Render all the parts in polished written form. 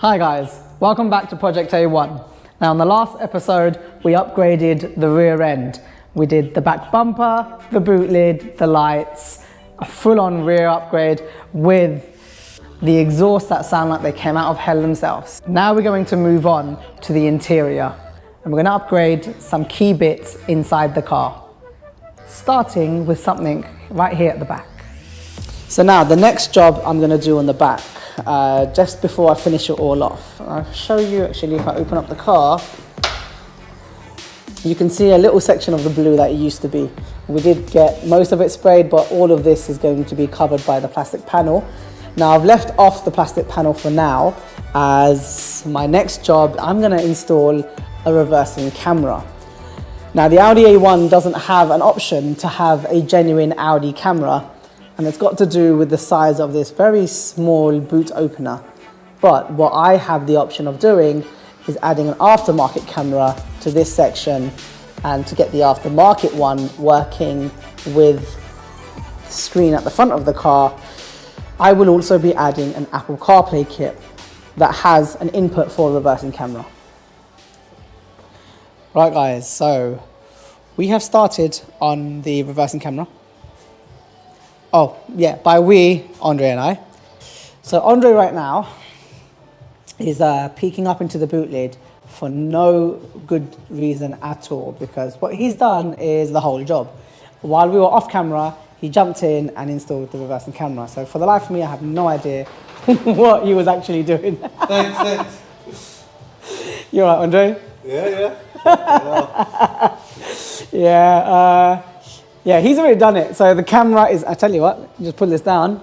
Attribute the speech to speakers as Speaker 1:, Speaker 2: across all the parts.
Speaker 1: Hi guys, welcome back to Project A1. Now in the last episode, we upgraded the rear end. We did the back bumper, the boot lid, the lights, a full-on rear upgrade with the exhausts that sound like they came out of hell themselves. Now we're going to move on to the interior and we're going to upgrade some key bits inside the car, starting with something right here at the back. So now the next job I'm going to do on the back, just before I finish it all off. I'll show you actually if I open up the car. You can see a little section of the blue that it used to be. We did get most of it sprayed, but all of this is going to be covered by the plastic panel. Now I've left off the plastic panel for now, as my next job I'm going to install a reversing camera. Now the Audi A1 doesn't have an option to have a genuine Audi camera, and it's got to do with the size of this very small boot opener. But what I have the option of doing is adding an aftermarket camera to this section, and to get the aftermarket one working with the screen at the front of the car, I will also be adding an Apple CarPlay kit that has an input for a reversing camera. Right guys, so we have started on the reversing camera. Oh yeah, by we, Andre and I. So Andre right now is peeking up into the boot lid for no good reason at all, because what he's done is the whole job. While we were off camera, he jumped in and installed the reversing camera. So for the life of me, I have no idea what he was actually doing.
Speaker 2: Thanks.
Speaker 1: You all right, Andre?
Speaker 2: Yeah.
Speaker 1: Yeah, he's already done it. So the camera is, I tell you what, just pull this down.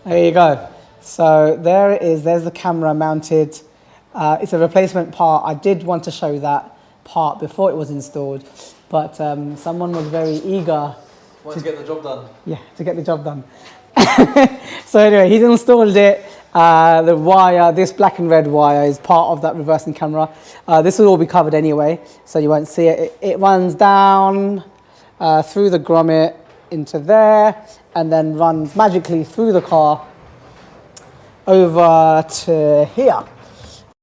Speaker 1: There you go. So there it is, there's the camera mounted. It's a replacement part. I did want to show that part before it was installed, but someone was very eager
Speaker 2: to get the job done.
Speaker 1: Yeah, to get the job done. So anyway, he's installed it. The wire, this black and red wire, is part of that reversing camera. This will all be covered anyway, so you won't see it. It runs down through the grommet into there, and then runs magically through the car over to here.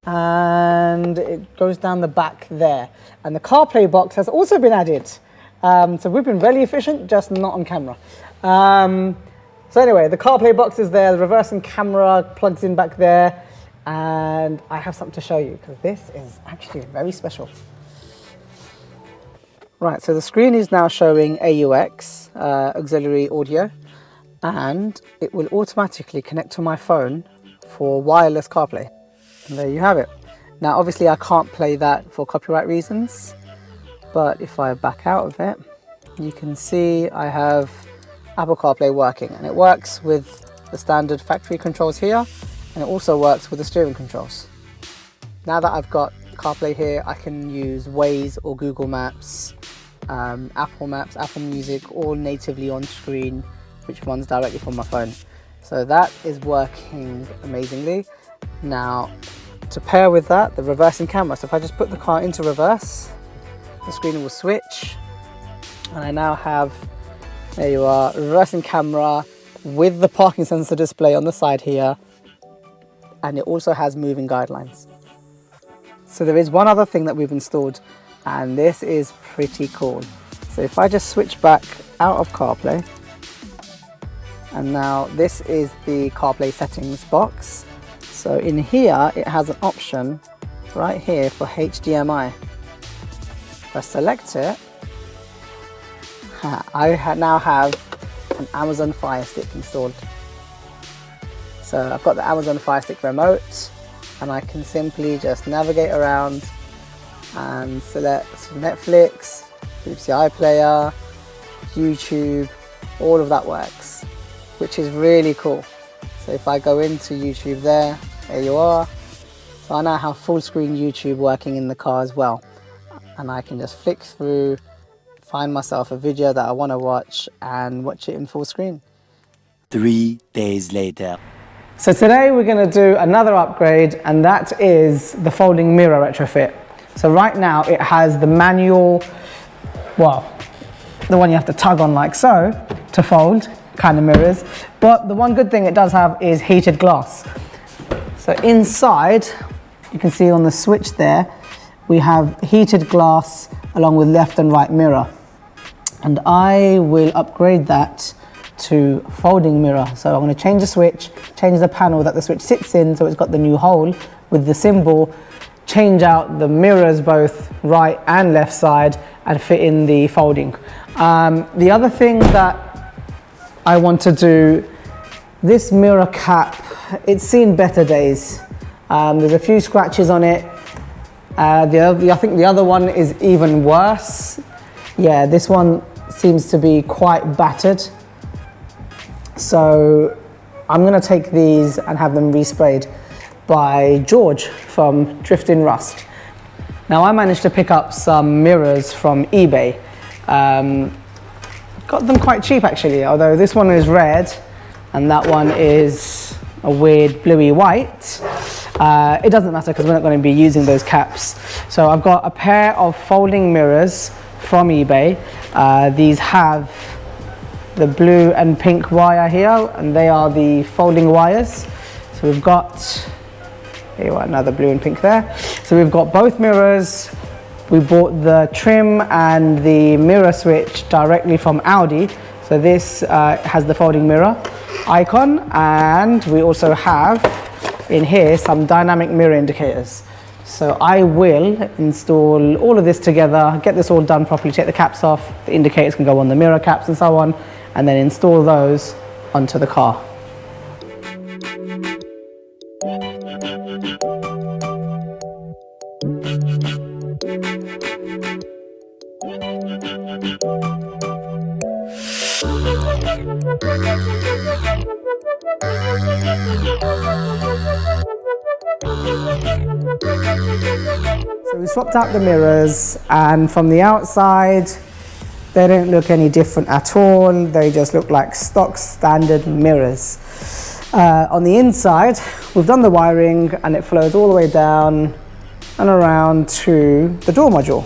Speaker 1: And it goes down the back there. And the CarPlay box has also been added. So we've been really efficient, just not on camera. So anyway, the CarPlay box is there, the reversing camera plugs in back there, and I have something to show you, because this is actually very special. Right, so the screen is now showing AUX, auxiliary audio, and it will automatically connect to my phone for wireless CarPlay. And there you have it. Now obviously I can't play that for copyright reasons, but if I back out of it, you can see I have Apple CarPlay working, and it works with the standard factory controls here, and it also works with the steering controls. Now that I've got CarPlay here, I can use Waze or Google Maps, Apple Maps, Apple Music, all natively on screen, which runs directly from my phone. So that is working amazingly. Now, to pair with that, the reversing camera. So if I just put the car into reverse, the screen will switch, and I now have, there you are, reversing camera with the parking sensor display on the side here, and it also has moving guidelines. So there is one other thing that we've installed, and this is pretty cool. So if I just switch back out of CarPlay, and now this is the CarPlay settings box. So in here, it has an option right here for HDMI. If I select it, I now have an Amazon Fire Stick installed. So I've got the Amazon Fire Stick remote, and I can simply just navigate around and select Netflix, BBC iPlayer, YouTube, all of that works, which is really cool. So if I go into YouTube there you are. So I now have full screen YouTube working in the car as well. And I can just flick through, find myself a video that I want to watch, and watch it in full screen.
Speaker 3: 3 days later.
Speaker 1: So today we're going to do another upgrade, and that is the folding mirror retrofit. So right now it has the manual, well, the one you have to tug on like so to fold kind of mirrors. But the one good thing it does have is heated glass. So inside you can see on the switch there, we have heated glass along with left and right mirror. And I will upgrade that to folding mirror. So I'm going to change the switch, change the panel that the switch sits in so it's got the new hole with the symbol, change out the mirrors both right and left side and fit in the folding. The other thing that I want to do, this mirror cap, it's seen better days. There's a few scratches on it. I think the other one is even worse. Yeah, this one seems to be quite battered. So I'm going to take these and have them resprayed by George from Drifting Rust. Now I managed to pick up some mirrors from eBay. Got them quite cheap actually, although this one is red and that one is a weird bluey white. It doesn't matter because we're not going to be using those caps. So I've got a pair of folding mirrors from eBay. These have the blue and pink wire here, and they are the folding wires. So we've got, here we are, another blue and pink there. So we've got both mirrors. We bought the trim and the mirror switch directly from Audi. So this has the folding mirror icon, and we also have in here some dynamic mirror indicators. So I will install all of this together, get this all done properly, take the caps off, the indicators can go on the mirror caps and so on, and then install those onto the car. So we swapped out the mirrors, and from the outside they don't look any different at all. They just look like stock standard mirrors. On the inside we've done the wiring and it flows all the way down and around to the door module.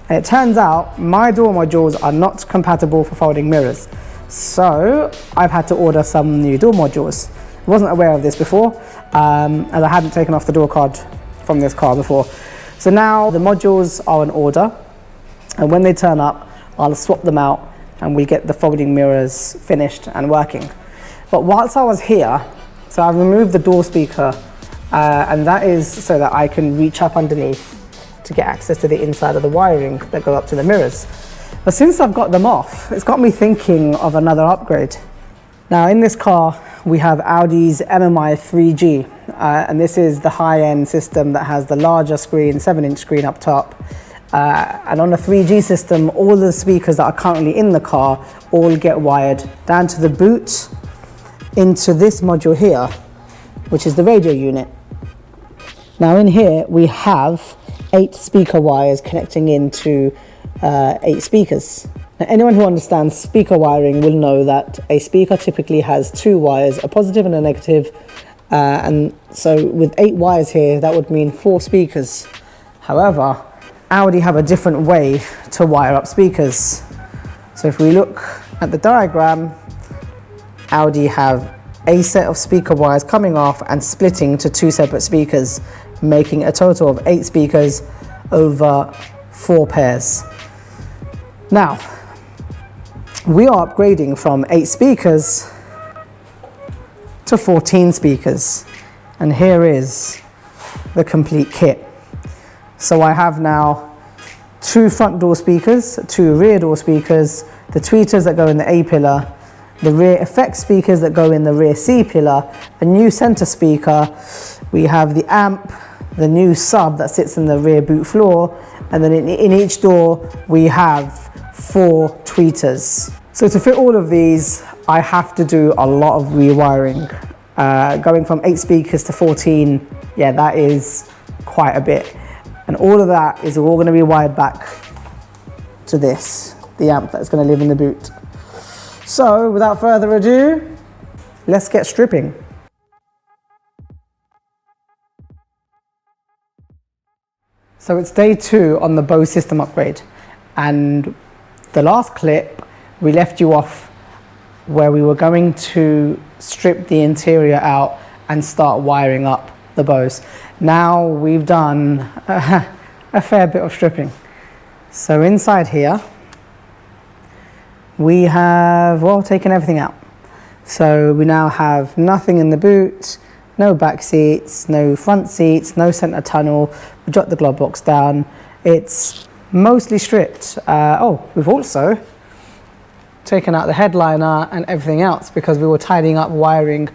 Speaker 1: And it turns out my door modules are not compatible for folding mirrors. So I've had to order some new door modules. I wasn't aware of this before, as I hadn't taken off the door card from this car before. So now the modules are in order, and when they turn up, I'll swap them out and we'll get the folding mirrors finished and working. But whilst I was here, so I've removed the door speaker, and that is so that I can reach up underneath to get access to the inside of the wiring that go up to the mirrors. But since I've got them off, it's got me thinking of another upgrade. Now in this car, we have Audi's MMI 3G, and this is the high-end system that has the larger screen, 7-inch screen up top. And on the 3G system, all the speakers that are currently in the car all get wired down to the boot into this module here, which is the radio unit. Now in here, we have 8 speaker wires connecting into 8 speakers. Now, anyone who understands speaker wiring will know that a speaker typically has 2 wires, a positive and a negative, and so with 8 wires here, that would mean 4 speakers. However, Audi have a different way to wire up speakers. So if we look at the diagram, Audi have a set of speaker wires coming off and splitting to 2 separate speakers, making a total of 8 speakers over 4 pairs. Now, we are upgrading from 8 speakers to 14 speakers, and here is the complete kit. So I have now 2 front door speakers, 2 rear door speakers, the tweeters that go in the A pillar, the rear effects speakers that go in the rear C pillar, a new center speaker, we have the amp, the new sub that sits in the rear boot floor, and then in each door we have 4 tweeters. So to fit all of these, I have to do a lot of rewiring. Going from 8 speakers to 14, yeah, that is quite a bit. And all of that is all going to be wired back to this, the amp that's going to live in the boot. So without further ado, let's get stripping. So it's day 2 on the Bose system upgrade, and the last clip we left you off where we were going to strip the interior out and start wiring up the Bose. Now we've done a fair bit of stripping. So inside here, we have, well, taken everything out. So we now have nothing in the boot, no back seats, no front seats, no center tunnel. We dropped the glove box down. It's mostly stripped. We've also taken out the headliner and everything else because we were tidying up wiring.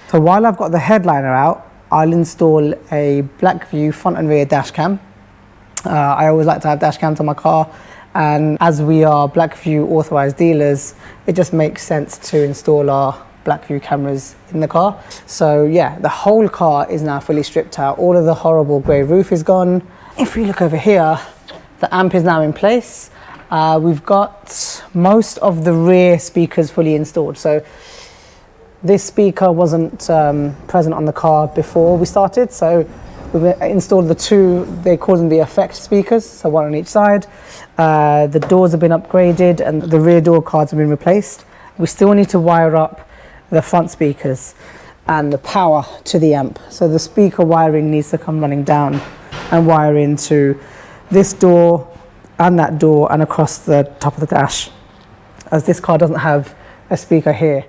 Speaker 1: So while I've got the headliner out, I'll install a BlackVue front and rear dash cam. I always like to have dash cams on my car, and as we are BlackVue authorized dealers, it just makes sense to install our BlackVue cameras in the car. So yeah, the whole car is now fully stripped out. All of the horrible grey roof is gone. If we look over here, the amp is now in place. We've got most of the rear speakers fully installed. So this speaker wasn't present on the car before we started. So we've installed the two, they call them the effect speakers, so one on each side. The doors have been upgraded and the rear door cards have been replaced. We still need to wire up the front speakers and the power to the amp. So the speaker wiring needs to come running down and wire into this door and that door and across the top of the dash, as this car doesn't have a speaker here.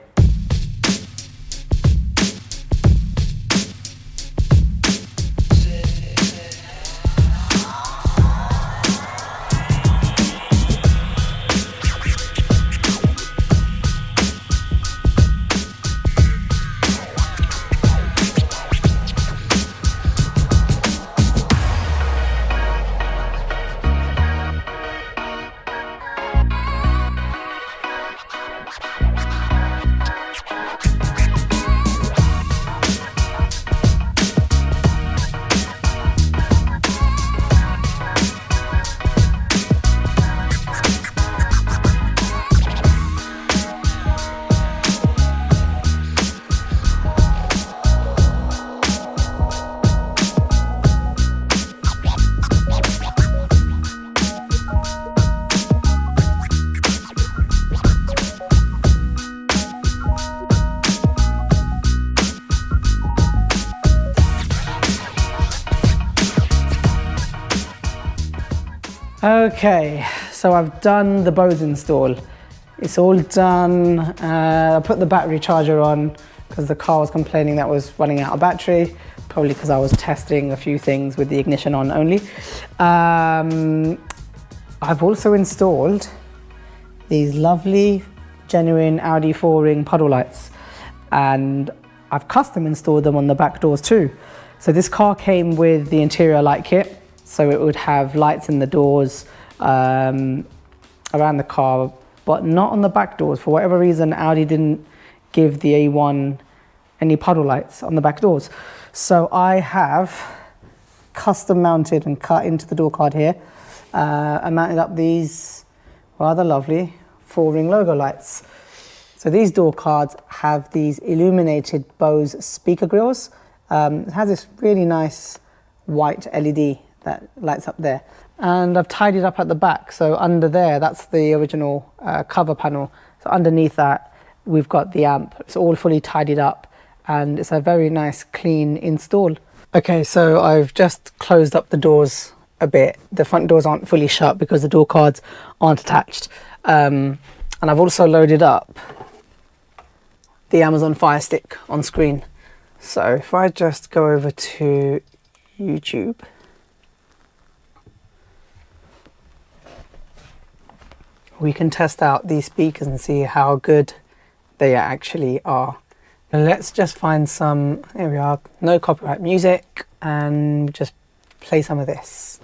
Speaker 1: Okay, so I've done the Bose install. It's all done. I put the battery charger on because the car was complaining that was running out of battery, probably because I was testing a few things with the ignition on only. I've also installed these lovely, genuine Audi Folding puddle lights, and I've custom installed them on the back doors too. So this car came with the interior light kit. So it would have lights in the doors around the car, but not on the back doors. For whatever reason, Audi didn't give the A1 any puddle lights on the back doors. So I have custom mounted and cut into the door card here. I mounted up these rather lovely 4-ring logo lights. So these door cards have these illuminated Bose speaker grills. It has this really nice white LED that lights up there, and I've tidied up at the back. So under there, that's the original cover panel. So underneath that, we've got the amp. It's all fully tidied up, and it's a very nice clean install. Okay, so I've just closed up the doors a bit. The front doors aren't fully shut because the door cards aren't attached, and I've also loaded up the Amazon Fire Stick on screen. So if I just go over to YouTube, we can test out these speakers and see how good they actually are. And let's just find some, here we are, no copyright music, and just play some of this.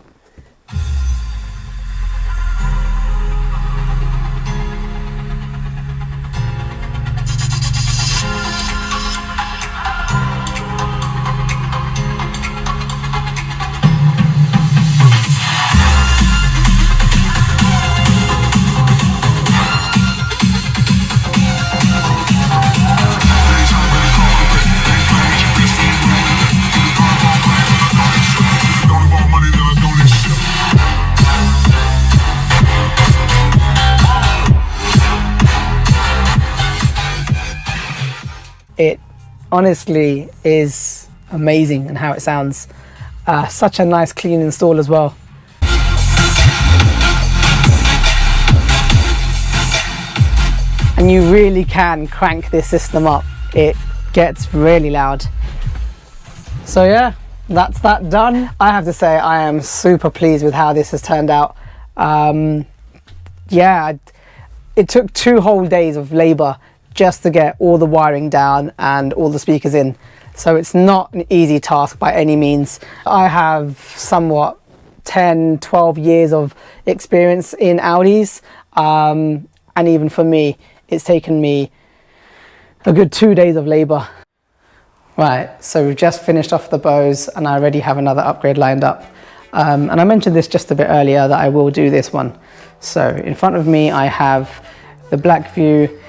Speaker 1: It honestly is amazing and how it sounds. Such a nice clean install as well. And you really can crank this system up. It gets really loud. So yeah, that's that done. I have to say I am super pleased with how this has turned out. Yeah, it took 2 whole days of labor just to get all the wiring down and all the speakers in. So it's not an easy task by any means. I have somewhat 10, 12 years of experience in Audis. And even for me, it's taken me a good 2 days of labor. Right, so we've just finished off the Bose and I already have another upgrade lined up. And I mentioned this just a bit earlier that I will do this one. So in front of me I have the BlackVue.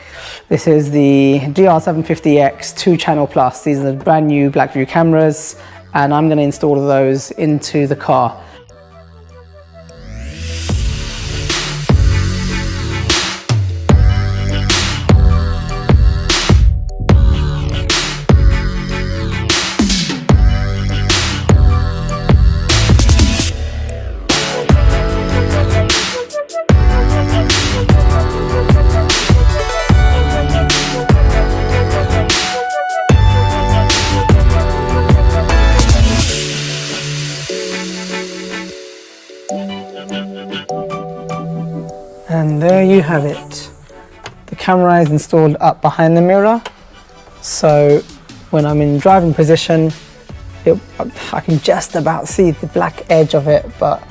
Speaker 1: This is the DR750X 2-channel plus. These are the brand new BlackVue cameras and I'm going to install those into the car. And there you have it. The camera is installed up behind the mirror, so when I'm in driving position, I can just about see the black edge of it, but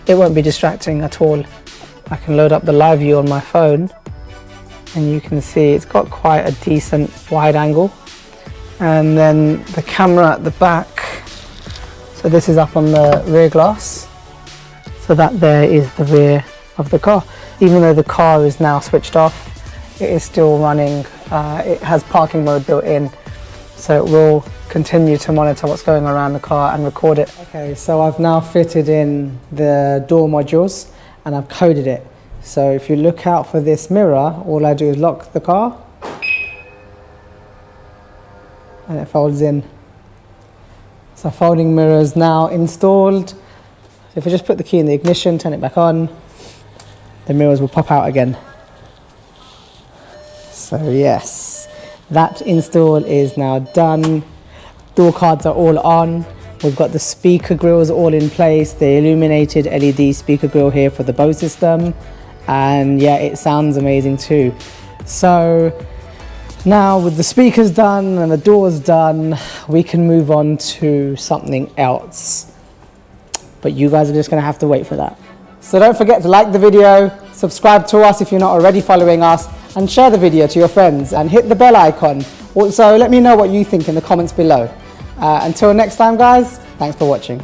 Speaker 1: it won't be distracting at all. I can load up the live view on my phone and you can see it's got quite a decent wide angle. And then the camera at the back, so this is up on the rear glass, so that there is the rear of the car. Even though the car is now switched off, it is still running. It has parking mode built in, so it will continue to monitor what's going around the car and record it. Okay, so I've now fitted in the door modules and I've coded it. So if you look out for this mirror, all I do is lock the car and it folds in. So folding mirror is now installed. So if I just put the key in the ignition, turn it back on, the mirrors will pop out again. So yes, that install is now done. Door cards are all on. We've got the speaker grills all in place, the illuminated LED speaker grill here for the Bose system. And yeah, it sounds amazing too. So now with the speakers done and the doors done, we can move on to something else. But you guys are just gonna have to wait for that. So don't forget to like the video, subscribe to us if you're not already following us, and share the video to your friends and hit the bell icon. Also, let me know what you think in the comments below. Until next time guys, thanks for watching.